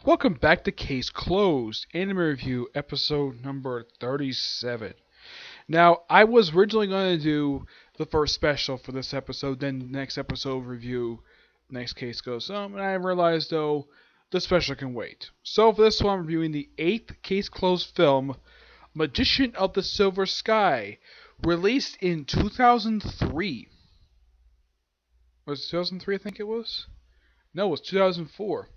Welcome back to Case Closed, Anime Review, episode number 37. Now, I was originally going to do the first special for this episode, then the next episode review, next case goes and I realized, though, the special can wait. So for this one, I'm reviewing the 8th Case Closed film, Magician of the Silver Sky, released in 2003. Was it 2003, I think it was? No, it was 2004.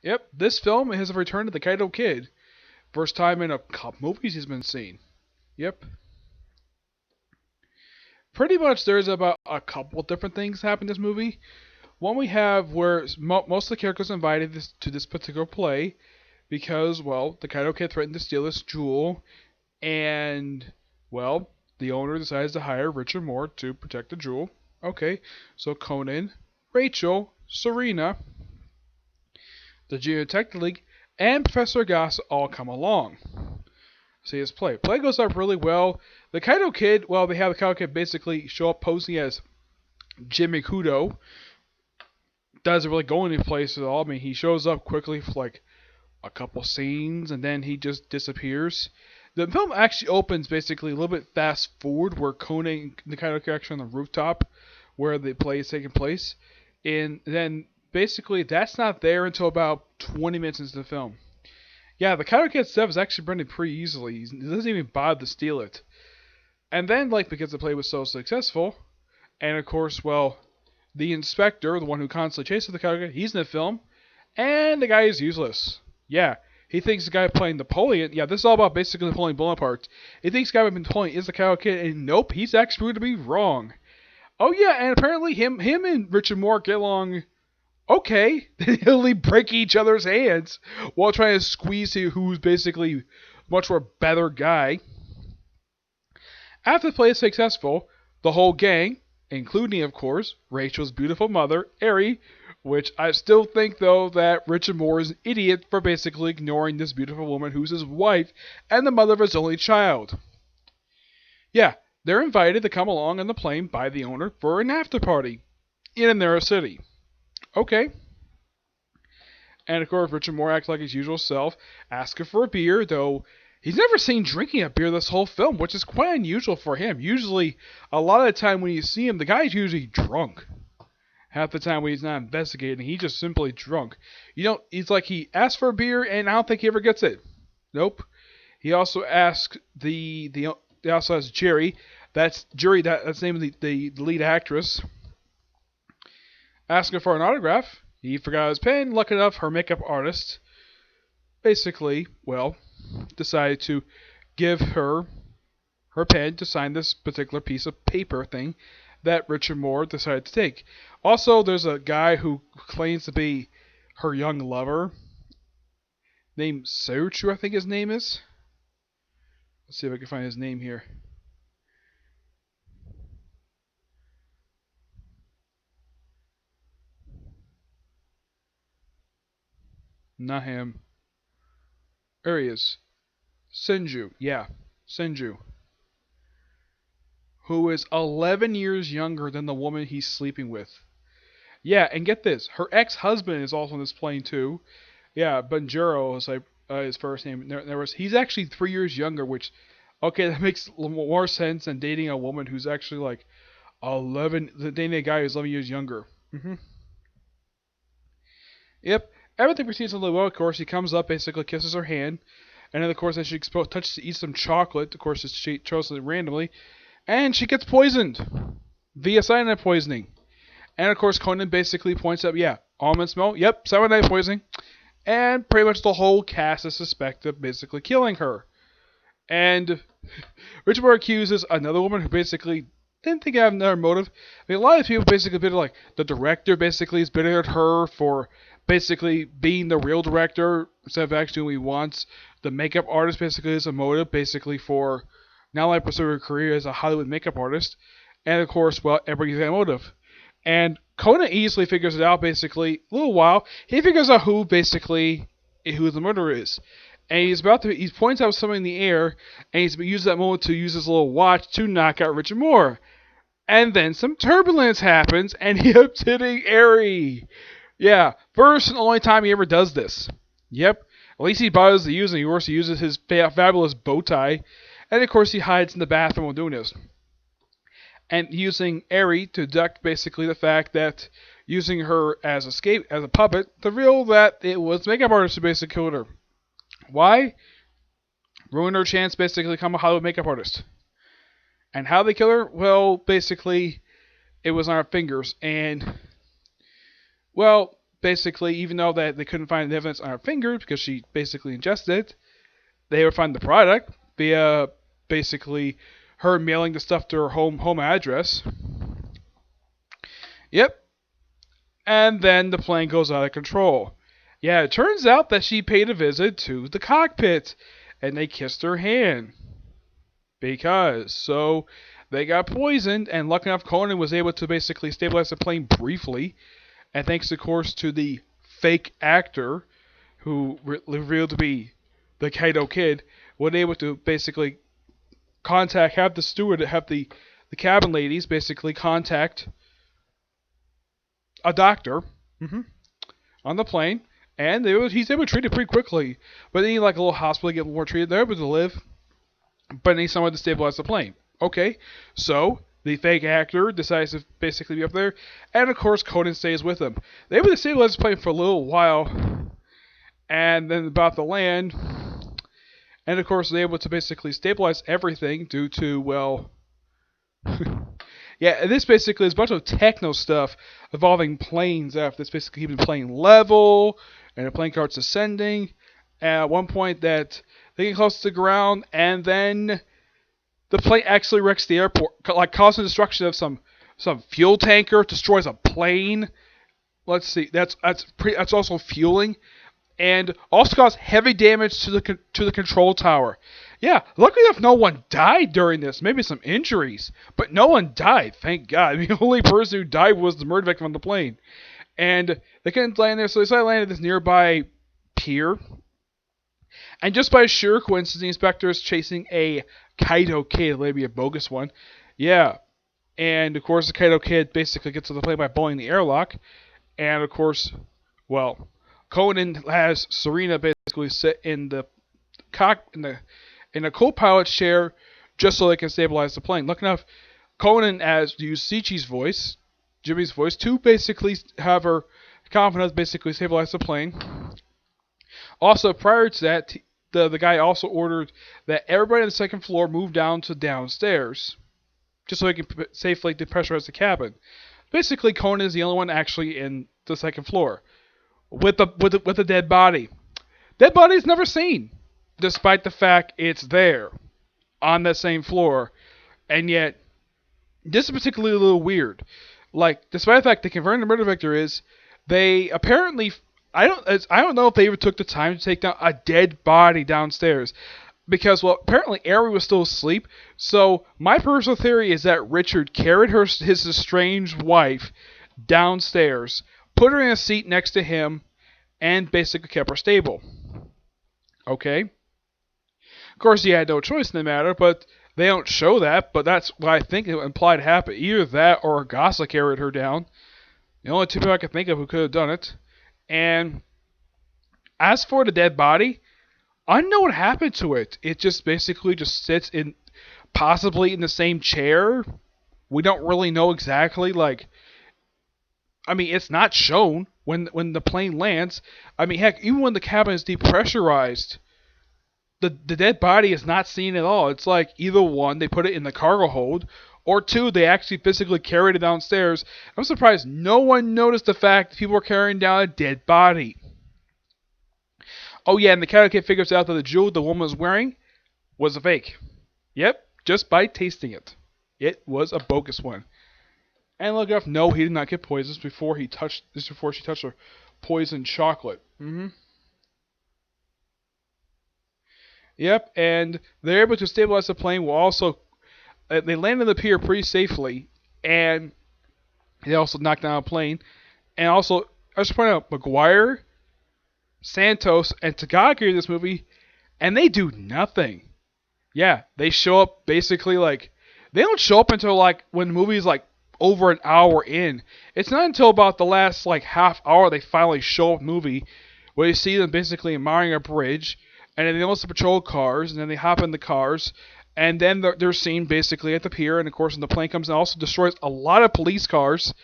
Yep, this film has returned to the Kaito Kid. First time in a couple movies he's been seen. Yep. Pretty much there's about a couple different things happen in this movie. One we have where most of the characters are invited to this particular play because, well, the Kaito Kid threatened to steal this jewel and, well, the owner decides to hire Richard Moore to protect the jewel. Okay, so Conan, Rachel, Serena, the Geotech League, and Professor Gas all come along. See his play. Play goes up really well. The Kaito Kid, well, they have the Kaito Kid basically show up posing as Jimmy Kudo. Doesn't really go any place at all. I mean, he shows up quickly for like a couple scenes and then he just disappears. The film actually opens basically a little bit fast forward where Conan and the Kaito Kid are actually on the rooftop where the play is taking place. And then basically that's not there until about 20 minutes into the film. Yeah, the Kaito Kid stuff is actually printed pretty easily. He doesn't even bother to steal it. And then, like, because the play was so successful, and of course, well, the inspector, the one who constantly chases the Kaito Kid, he's in the film, and the guy is useless. Yeah, he thinks the guy playing Napoleon, yeah, this is all about basically Napoleon Bonaparte. He thinks the guy playing Napoleon is the Kaito Kid, and nope, he's actually proved to be wrong. Oh yeah, and apparently him and Richard Moore get along okay. They literally break each other's hands while trying to squeeze who's basically much more better guy. After the play is successful, the whole gang, including of course Rachel's beautiful mother, Eri, which I still think though that Richard Moore is an idiot for basically ignoring this beautiful woman who's his wife and the mother of his only child. Yeah, they're invited to come along on the plane by the owner for an after party in their city. Okay. And of course, Richard Moore acts like his usual self, asking for a beer, though he's never seen drinking a beer this whole film, which is quite unusual for him. Usually, a lot of the time when you see him, the guy's usually drunk. Half the time when he's not investigating, he's just simply drunk. He's like he asks for a beer, and I don't think he ever gets it. Nope. He also asks he also has Jerry. That's Jerry. That's the name of the lead actress. Asking for an autograph. He forgot his pen. Lucky enough, her makeup artist basically, well, decided to give her pen to sign this particular piece of paper thing that Richard Moore decided to take. Also, there's a guy who claims to be her young lover, named Seichu, I think his name is. Let's see if I can find his name here. Not him. There he is. Senju. Yeah, Senju. Who is 11 years younger than the woman he's sleeping with. Yeah, and get this. Her ex-husband is also on this plane, too. Yeah, Banjuro is like his first name. He's actually 3 years younger, which, okay, that makes more sense than dating a woman who's actually like 11, dating a guy who's 11 years younger. Yep, everything proceeds a little well. Of course, he comes up, basically kisses her hand, and then of course as she touches to eat some chocolate, of course she chose it randomly, and she gets poisoned via cyanide poisoning. And of course Conan basically points out, yeah, almond smell, yep, cyanide poisoning, and pretty much the whole cast is suspected of basically killing her. And Richard Moore accuses another woman who basically didn't think I have another motive. I mean, a lot of people basically bitter, like the director basically is bitter at her for basically being the real director instead of actually doing what he wants. The makeup artist basically is a motive basically for not only pursue her career as a Hollywood makeup artist, and of course, well, everybody's got a motive. And Conan easily figures it out basically. A little while, he figures out who the murderer is. And he points out something in the air, and he's used that moment to use his little watch to knock out Richard Moore. And then some turbulence happens, and he ends up hitting Eri. Yeah, first and only time he ever does this. Yep. At least he bothers to use it. Of course, he uses his fabulous bow tie, and of course, he hides in the bathroom while doing this. And using Eri to deduct basically the fact that using her as a puppet to reveal that it was the makeup artist who basically killed her. Why? Ruin her chance basically to become a Hollywood makeup artist. And how they kill her? Well, basically, it was on her fingers, and well, basically, even though that they couldn't find the evidence on her fingers because she basically ingested it, they would find the product via basically her mailing the stuff to her home address. Yep. And then the plane goes out of control. Yeah, it turns out that she paid a visit to the cockpit and they kissed her hand. Because so they got poisoned, and lucky enough Conan was able to basically stabilize the plane briefly, and thanks of course to the fake actor who revealed to be the Kaito Kid, was able to basically have the cabin ladies basically contact a doctor on the plane, and he's able to treat it pretty quickly. But they need like a little hospital to get more treated. They're able to live, but they need someone to stabilize the plane. Okay, so the fake actor decides to basically be up there, and of course Conan stays with him. They're able to stabilize the plane for a little while, and then about to land. And of course, they're able to basically stabilize everything due to, well, yeah, this basically is a bunch of techno stuff involving planes after it's basically keeping the plane level, and the plane starts ascending. And at one point that they get close to the ground, and then the plane actually wrecks the airport, like causing destruction of some fuel tanker, destroys a plane. Let's see, that's also fueling. And also caused heavy damage to the control tower. Yeah, luckily enough, no one died during this. Maybe some injuries, but no one died. Thank God. The only person who died was the murder victim on the plane. And they couldn't land there, so they decided to land at this nearby pier. And just by sheer coincidence, the inspector is chasing a Kaito Kid, maybe a bogus one. Yeah, and of course the Kaito Kid basically gets to the plane by blowing the airlock. And of course, well, Conan has Serena basically sit in the co-pilot's chair just so they can stabilize the plane. Lucky enough, Conan has used Sichi's voice, Jimmy's voice, to basically have her confidence basically stabilize the plane. Also, prior to that, the guy also ordered that everybody on the second floor move down to downstairs, just so he can safely depressurize the cabin. Basically, Conan is the only one actually in the second floor. With a dead body. Dead body is never seen, despite the fact it's there on that same floor, and yet this is particularly a little weird. Like, despite the fact they confirmed the murder victim is, they apparently I don't know if they ever took the time to take down a dead body downstairs. Because, well, apparently Eri was still asleep. So my personal theory is that Richard carried his estranged wife downstairs, put her in a seat next to him, and basically kept her stable. Okay? Of course, he had no choice in the matter, but they don't show that, but that's what I think it implied happened. Either that or Agasa carried her down. The only two people I could think of who could have done it. And as for the dead body, I don't know what happened to it. It just basically just sits in, possibly in the same chair. We don't really know exactly, like, I mean, it's not shown when the plane lands. I mean, heck, even when the cabin is depressurized, the dead body is not seen at all. It's like either one, they put it in the cargo hold, or two, they actually physically carried it downstairs. I'm surprised no one noticed the fact that people were carrying down a dead body. Oh yeah, and the Kaito Kid figures out that the jewel the woman was wearing was a fake. Yep, just by tasting it. It was a bogus one. And look enough, no, he did not get poisoned before she touched her poisoned chocolate. Yep, and they're able to stabilize the plane while also they landed the pier pretty safely, and they also knocked down a plane. And also, I should point out, Maguire, Santos, and Takagi in this movie, and they do nothing. Yeah, they show up basically like, they don't show up until like when the movie is like over an hour in. It's not until about the last like half hour they finally show up movie, where you see them basically admiring a bridge, and then they notice the patrol cars, and then they hop in the cars, and then they're seen basically at the pier, and of course when the plane comes and also destroys a lot of police cars,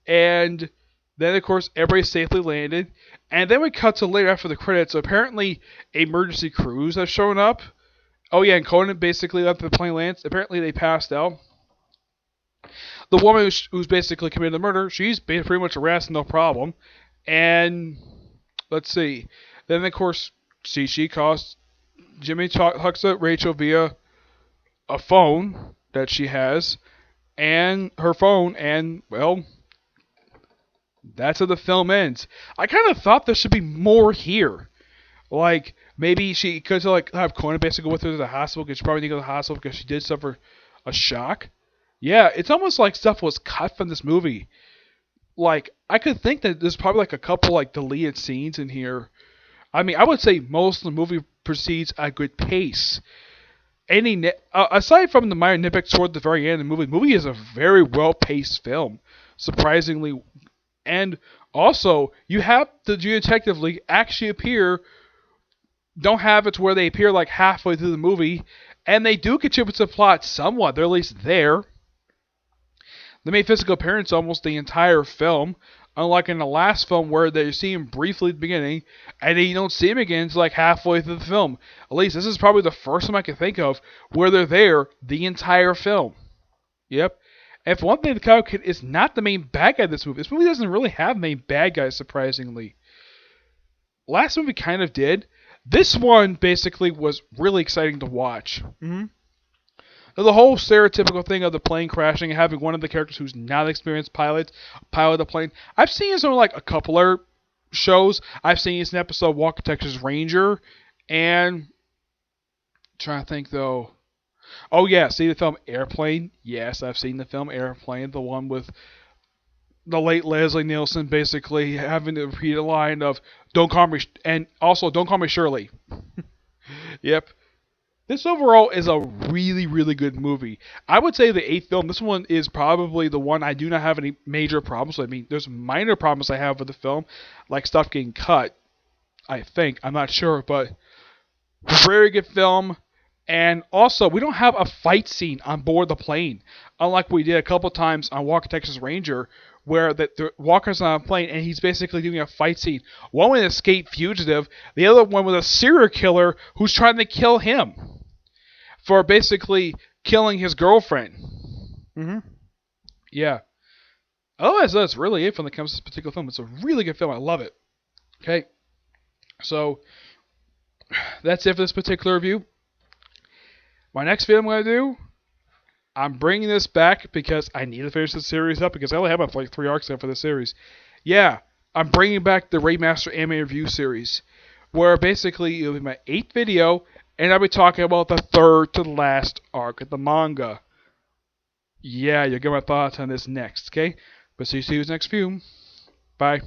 and then of course everybody's safely landed, and then we cut to later after the credits. So apparently emergency crews have shown up. Oh yeah, and Conan basically after the plane lands, apparently they passed out. The woman who's basically committed the murder, she's been pretty much arrested, no problem. And let's see, then of course she calls Jimmy talks to Rachel via a phone that she has, and her phone, and well, that's how the film ends. I kind of thought there should be more here. Like, maybe she could like have Conan basically go with her to the hospital because she probably needed to go to the hospital because she did suffer a shock. Yeah, it's almost like stuff was cut from this movie. Like, I could think that there's probably like a couple like deleted scenes in here. I mean, I would say most of the movie proceeds at a good pace. Aside from the minor nitpicks toward the very end of the movie is a very well-paced film, surprisingly. And also, you have the Detective League actually appear. Don't have it to where they appear like halfway through the movie, and they do contribute to the plot somewhat. They're at least there. They made physical appearance almost the entire film, unlike in the last film where they see him briefly at the beginning, and then you don't see him again until like halfway through the film. At least this is probably the first time I can think of where they're there the entire film. Yep. And for one thing, the Coyote Kid is not the main bad guy of this movie. This movie doesn't really have main bad guys, surprisingly. Last movie kind of did. This one basically was really exciting to watch. The whole stereotypical thing of the plane crashing and having one of the characters who's not an experienced pilot the plane. I've seen this on like a couple of shows. I've seen this in an episode of Walker Texas Ranger, and I'm trying to think though. Oh yeah, see the film Airplane? Yes, I've seen the film Airplane, the one with the late Leslie Nielsen basically having to repeat a line of "Don't call me," and also "Don't call me Shirley." Yep. This overall is a really, really good movie. I would say the eighth film, this one is probably the one I do not have any major problems with. I mean, there's minor problems I have with the film, like stuff getting cut, I think. I'm not sure, but very good film. And also, we don't have a fight scene on board the plane, unlike we did a couple times on Walker Texas Ranger, where the Walker's on a plane and he's basically doing a fight scene. One with an escaped fugitive, the other one with a serial killer who's trying to kill him for basically killing his girlfriend. Yeah. Otherwise, that's really it when it comes to this particular film. It's a really good film. I love it. Okay. So, that's it for this particular review. My next video I'm going to do, I'm bringing this back because I need to finish the series up because I only have about like 3 arcs left for the series. Yeah, I'm bringing back the Raidmaster Anime Review series, where basically it'll be my 8th video, and I'll be talking about the 3rd to last arc of the manga. Yeah, you'll get my thoughts on this next, okay? But see you next few. Bye.